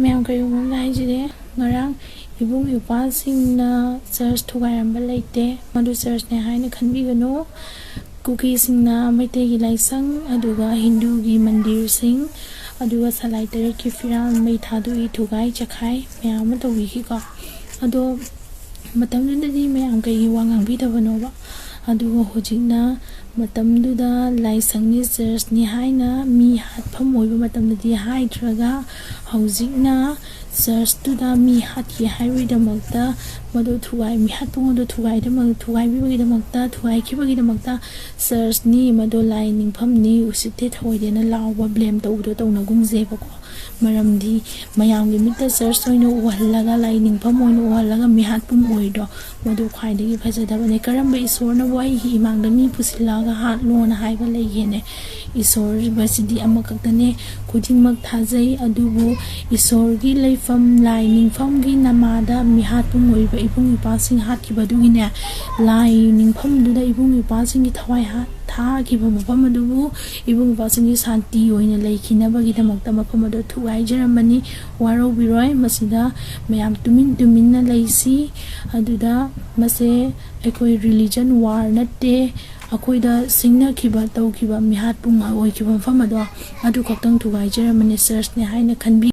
ma'am कईगुम लाइजिदे ngarang ibung ipasingna church thugairamba leite madu church ne haina khanbigano kuki singna maite gi laisang aduga hindu gi mandir sing aduga salai tere ki firan mai thadu I thugai chakhai ma'am तो we को अदो मतमदुदि ma'am कई वांगांग भी दबनो बा अदुगो होजिना मतमदुदा लाइसंगनि चर्चनि हाइना मीहातफम ओइबा मतमदुदि हाइद्रगा हौजिना चर्चतुदा मीहातकि हाइबैदमक्ता मदो थुगाइ मीहातपुंगदो थुगाइदमक थुगाइबिबगिदमक्ता थुगाइखिबगिदमक्ता चर्चनि मदो लाइ निंगफमनि उसिते थवइदेना लावबा blame तौदो तौनगुंजेबको मरमदी मयामगी मित्ता church ओइनो उहल्लागा लाइ निंगफम ओइनो उहल्लागा मीहातपुम ओइदो मदो ख्वाइदगी फजदबने करम्बा ईश्वरना वाइ हि इमांगदा मी पुसिलागा हात लोना हाइबा लेगेने ईश्वर बसिदि अमकक्तने खुदिंगमक थाजै अदुबो ईश्वरगी लेफम लाइ निंगफमगी नमादा मीहातपुम ओइबा इबुंग इपासिंग हातखिबदुगिने लाइ निंगफमदुदा इबुंग इपासिंगी थवाइ हात थाखिबा मफम अदुबो इबुंग इपासिंगी शांति ओइना लेखिनबगिदमक्ता मफम अदु थुगाइजरमनि वारौबिरोय मसिदा मयाम तुमिन लेसी अदुदा मसे अखोइ रिलीजन वार नते अखोइदा सिंगनखिबा तौखिबा मीहातपुम ओइखिबा मफम अदु खक्तंग थुगाइजरमनि चर्च ने हाइना खनबि